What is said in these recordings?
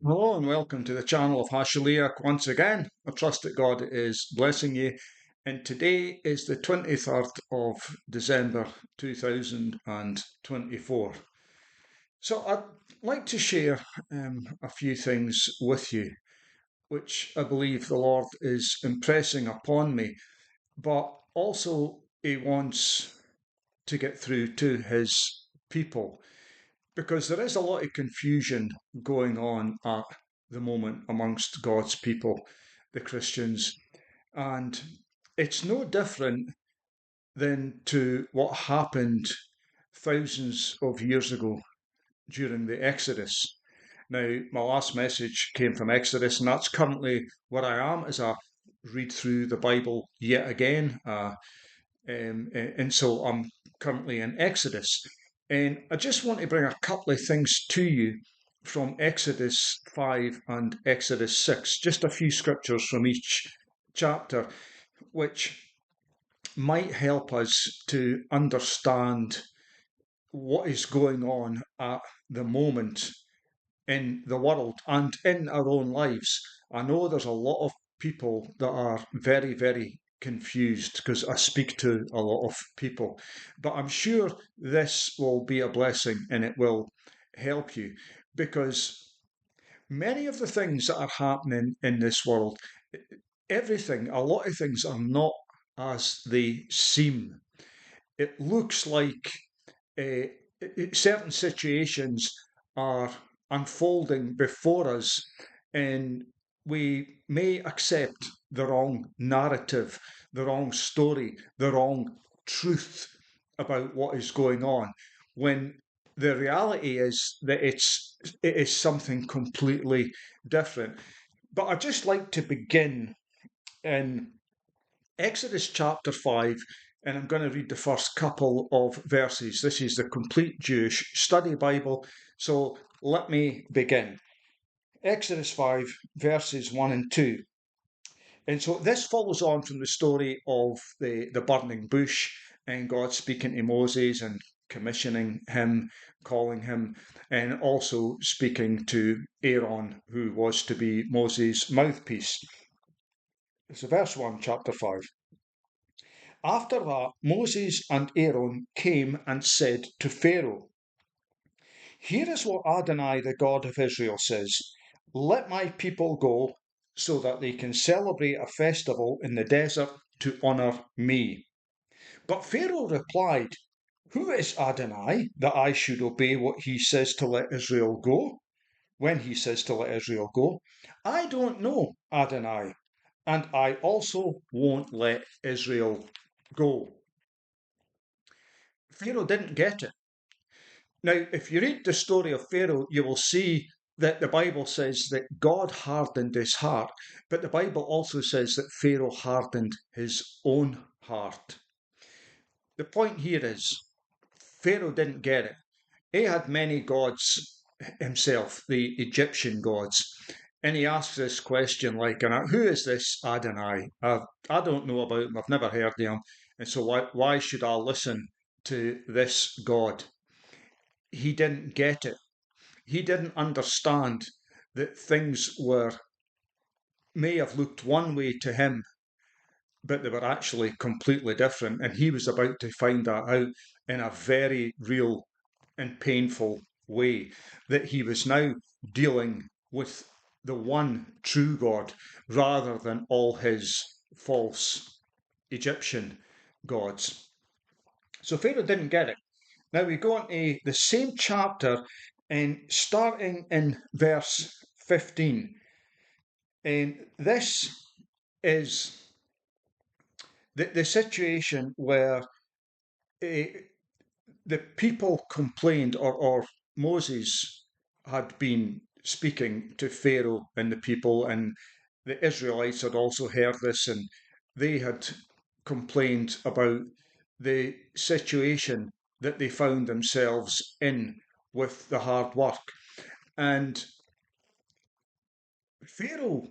Hello and welcome to the channel of Hashaliach once again. I trust that God is blessing you. And today is the 23rd of December 2024. So I'd like to share a few things with you, which I believe the Lord is impressing upon me, but also He wants to get through to His people because there is a lot of confusion going on at the moment amongst God's people, the Christians, and it's no different than to what happened thousands of years ago during the Exodus. Now, my last message came from Exodus, and that's currently where I am as I read through the Bible yet again. And so I'm currently in Exodus. And I just want to bring a couple of things to you from Exodus 5 and Exodus 6, just a few scriptures from each chapter, which might help us to understand what is going on at the moment in the world and in our own lives. I know there's a lot of people that are very, very confused because I speak to a lot of people, but I'm sure this will be a blessing and it will help you because many of the things that are happening in this world, a lot of things are not as they seem. It looks like uh, certain situations are unfolding before us, and we may accept the wrong narrative, the wrong story, the wrong truth about what is going on, when the reality is that it is something completely different. But I'd just like to begin in Exodus chapter 5, and I'm going to read the first couple of verses. This is the Complete Jewish Study Bible, so let me begin. Exodus 5, verses 1 and 2. And so this follows on from the story of the burning bush and God speaking to Moses and commissioning him, calling him, and also speaking to Aaron, who was to be Moses' mouthpiece. So, verse 1, chapter 5. After that, Moses and Aaron came and said to Pharaoh, "Here is what Adonai, the God of Israel, says: Let my people go so that they can celebrate a festival in the desert to honor me." But Pharaoh replied, "Who is Adonai that I should obey what he says to let Israel go? When he says to let Israel go, I don't know Adonai, and I also won't let Israel go." Pharaoh didn't get it. Now, if you read the story of Pharaoh, you will see that the Bible says that God hardened his heart, but the Bible also says that Pharaoh hardened his own heart. The point here is Pharaoh didn't get it. He had many gods himself, the Egyptian gods. And he asks this question like, who is this Adonai? I don't know about him. I've never heard of him. And so why should I listen to this God? He didn't get it. He didn't understand that things may have looked one way to him, but they were actually completely different. And he was about to find that out in a very real and painful way, that he was now dealing with the one true God rather than all his false Egyptian gods. So Pharaoh didn't get it. Now we go into the same chapter and starting in verse 15. And this is the situation where the people complained, or Moses had been speaking to Pharaoh and the people, and the Israelites had also heard this, and they had complained about the situation that they found themselves in with the hard work. And Pharaoh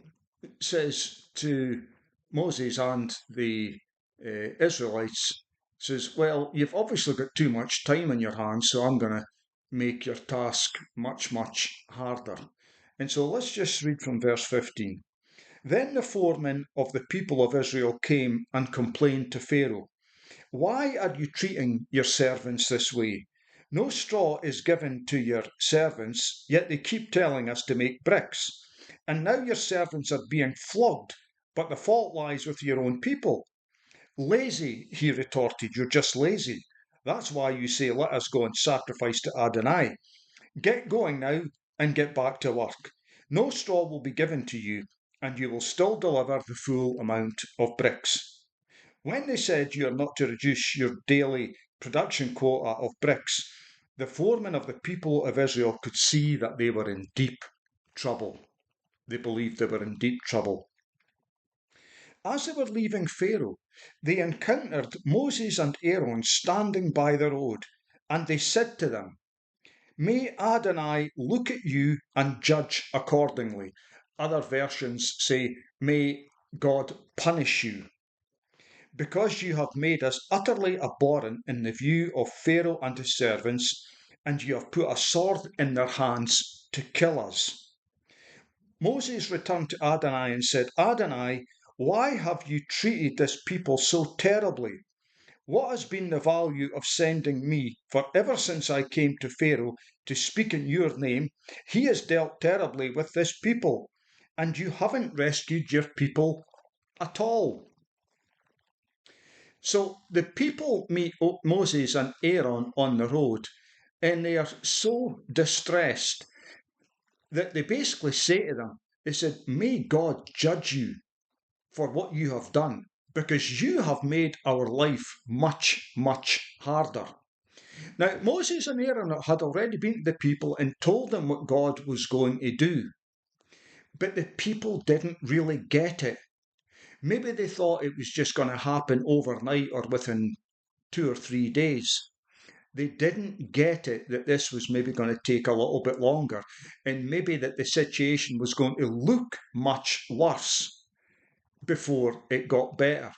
says to Moses and the Israelites, says, "Well, you've obviously got too much time on your hands, so I'm going to make your task much, much harder." And so let's just read from verse 15. Then the foremen of the people of Israel came and complained to Pharaoh, "Why are you treating your servants this way? No straw is given to your servants, yet they keep telling us to make bricks. And now your servants are being flogged, but the fault lies with your own people." "Lazy," he retorted, "you're just lazy. That's why you say, 'Let us go and sacrifice to Adonai.' Get going now and get back to work. No straw will be given to you, and you will still deliver the full amount of bricks." When they said you are not to reduce your daily production quota of bricks, the foremen of the people of Israel could see that they were in deep trouble. They believed they were in deep trouble. As they were leaving Pharaoh, they encountered Moses and Aaron standing by the road, and they said to them, "May Adonai look at you and judge accordingly." Other versions say, "May God punish you, because you have made us utterly abhorrent in the view of Pharaoh and his servants, and you have put a sword in their hands to kill us." Moses returned to Adonai and said, "Adonai, why have you treated this people so terribly? What has been the value of sending me? For ever since I came to Pharaoh to speak in your name, he has dealt terribly with this people, and you haven't rescued your people at all." So the people meet Moses and Aaron on the road, and they are so distressed that they basically say to them, they said, "May God judge you for what you have done, because you have made our life much, much harder." Now, Moses and Aaron had already been to the people and told them what God was going to do, but the people didn't really get it. Maybe they thought it was just going to happen overnight or within 2 or 3 days. They didn't get it that this was maybe going to take a little bit longer, and maybe that the situation was going to look much worse before it got better.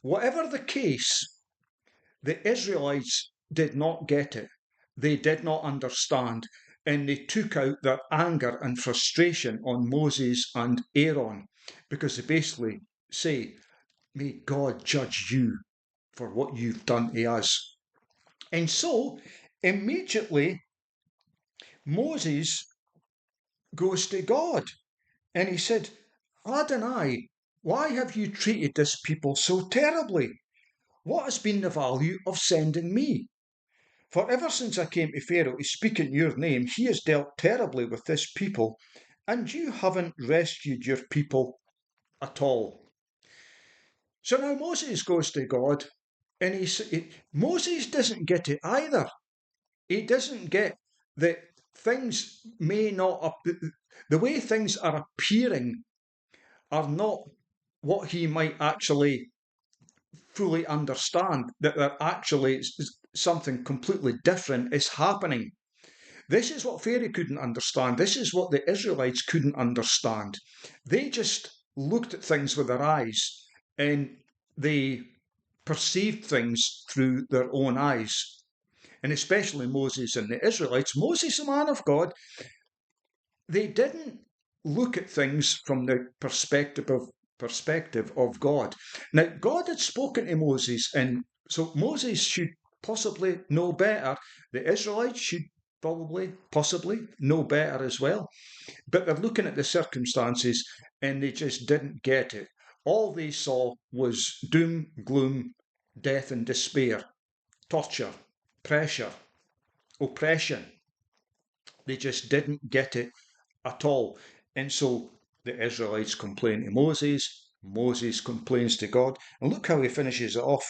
Whatever the case, the Israelites did not get it. They did not understand, and they took out their anger and frustration on Moses and Aaron, because they basically say, "May God judge you for what you've done to us." And so immediately Moses goes to God and he said, "Adonai, why have you treated this people so terribly? What has been the value of sending me? For ever since I came to Pharaoh to speak in your name, he has dealt terribly with this people, and you haven't rescued your people at all." So now Moses goes to God, and Moses doesn't get it either. He doesn't get that things may not, the way things are appearing are not what he might actually fully understand, that there actually is something completely different is happening. This is what Pharaoh couldn't understand. This is what the Israelites couldn't understand. They just looked at things with their eyes and they perceived things through their own eyes. And especially Moses and the Israelites, Moses, the man of God, they didn't look at things from the perspective of God. Now, God had spoken to Moses, and so Moses should possibly know better. The Israelites should possibly know better as well. But they're looking at the circumstances and they just didn't get it. All they saw was doom, gloom, death, and despair, torture, pressure, oppression. They just didn't get it at all. And so the Israelites complain to Moses. Moses complains to God. And look how he finishes it off.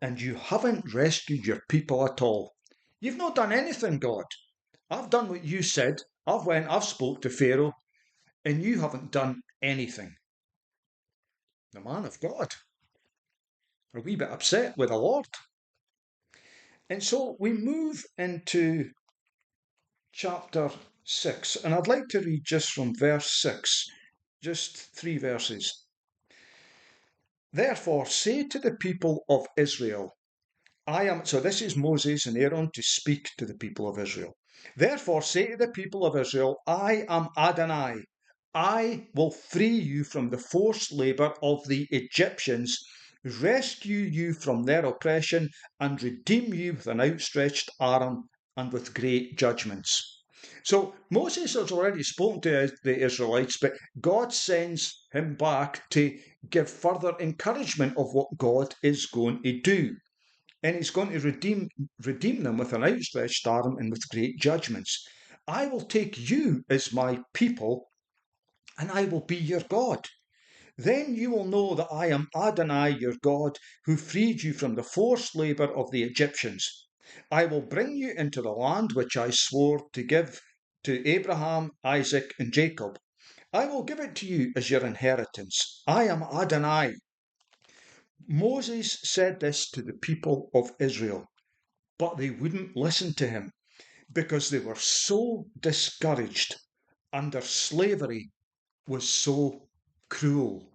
"And you haven't rescued your people at all." You've not done anything, God. I've done what you said. I've spoke to Pharaoh, and you haven't done anything. The man of God, a wee bit upset with the Lord. And so we move into chapter 6, and I'd like to read just from verse 6, just 3 verses. "Therefore say to the people of Israel, I am," so this is Moses and Aaron to speak to the people of Israel. Therefore say to the people of Israel, I am Adonai. I will free you from the forced labour of the Egyptians, rescue you from their oppression, and redeem you with an outstretched arm and with great judgments. So Moses has already spoken to the Israelites, but God sends him back to give further encouragement of what God is going to do. And he's going to redeem them with an outstretched arm and with great judgments. I will take you as my people, and I will be your God. Then you will know that I am Adonai, your God, who freed you from the forced labour of the Egyptians. I will bring you into the land which I swore to give to Abraham, Isaac, and Jacob. I will give it to you as your inheritance. I am Adonai. Moses said this to the people of Israel, but they wouldn't listen to him because they were so discouraged and their slavery was so cruel.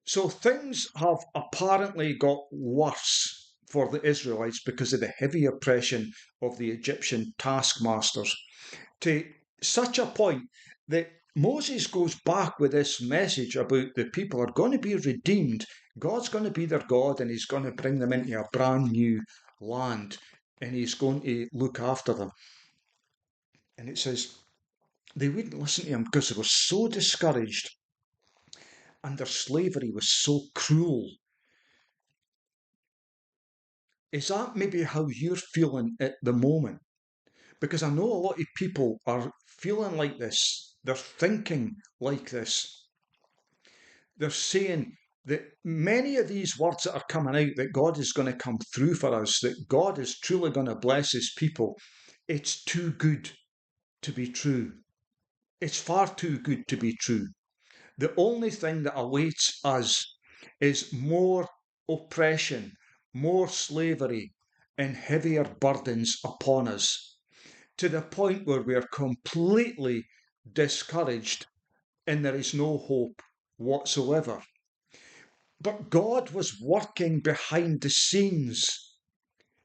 So things have apparently got worse for the Israelites because of the heavy oppression of the Egyptian taskmasters, to such a point that Moses goes back with this message about the people are going to be redeemed. God's going to be their God and he's going to bring them into a brand new land and he's going to look after them. And it says they wouldn't listen to him because they were so discouraged and their slavery was so cruel. Is that maybe how you're feeling at the moment? Because I know a lot of people are feeling like this. They're thinking like this. They're saying that many of these words that are coming out, that God is going to come through for us, that God is truly going to bless his people, it's too good to be true. It's far too good to be true. The only thing that awaits us is more oppression, more slavery, and heavier burdens upon us, to the point where we are completely discouraged and there is no hope whatsoever. But God was working behind the scenes.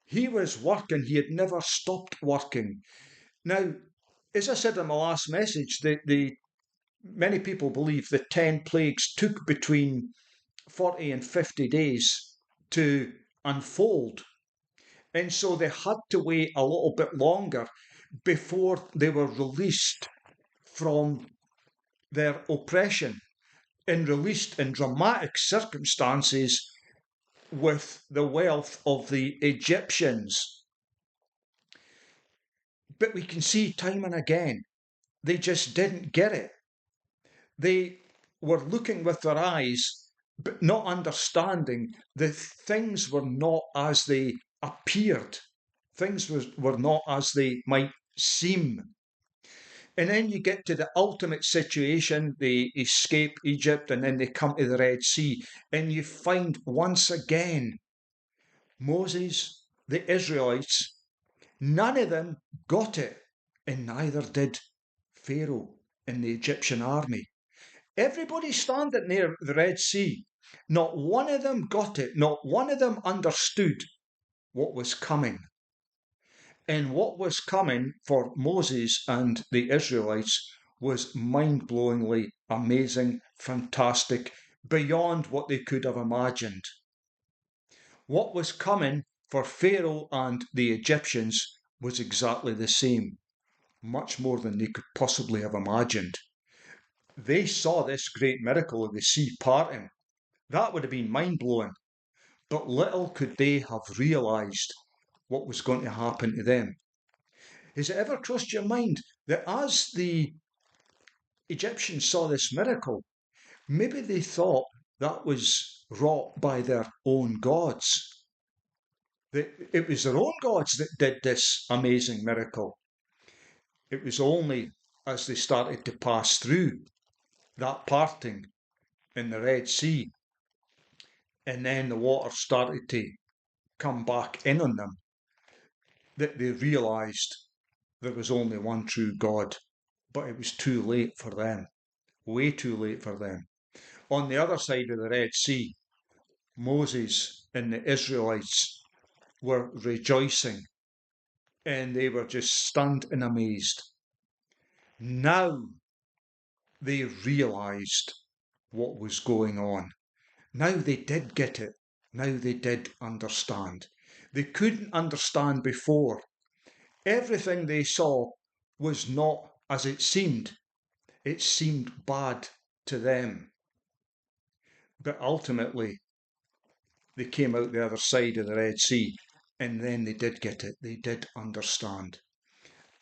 He was working, he had never stopped working. Now, as I said in my last message, the many people believe the 10 plagues took between 40 and 50 days to unfold. And so they had to wait a little bit longer before they were released from their oppression and released in dramatic circumstances with the wealth of the Egyptians. But we can see time and again, they just didn't get it. They were looking with their eyes, but not understanding that things were not as they appeared. Things were not as they might seem. And then you get to the ultimate situation, they escape Egypt and then they come to the Red Sea. And you find once again, Moses, the Israelites, none of them got it, and neither did Pharaoh and the Egyptian army. Everybody standing near the Red Sea, not one of them got it, not one of them understood what was coming. And what was coming for Moses and the Israelites was mind blowingly amazing, fantastic, beyond what they could have imagined. What was coming for Pharaoh and the Egyptians was exactly the same, much more than they could possibly have imagined. They saw this great miracle of the sea parting. That would have been mind blowing, but little could they have realised what was going to happen to them. Has it ever crossed your mind that as the Egyptians saw this miracle, maybe they thought that was wrought by their own gods? That it was their own gods that did this amazing miracle. It was only as they started to pass through that parting in the Red Sea, and then the water started to come back in on them, that they realised there was only one true God. But it was too late for them, way too late for them. On the other side of the Red Sea, Moses and the Israelites were rejoicing and they were just stunned and amazed. Now they realized what was going on. Now they did get it. Now they did understand. They couldn't understand before. Everything they saw was not as it seemed. It seemed bad to them. But ultimately, they came out the other side of the Red Sea, and then they did get it. They did understand.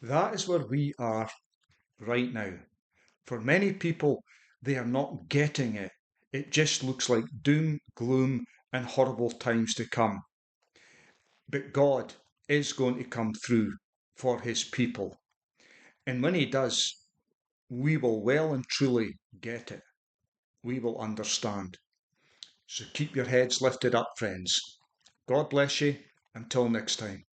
That is where we are right now. For many people, they are not getting it. It just looks like doom, gloom, and horrible times to come. But God is going to come through for his people. And when he does, we will well and truly get it. We will understand. So keep your heads lifted up, friends. God bless you. Until next time.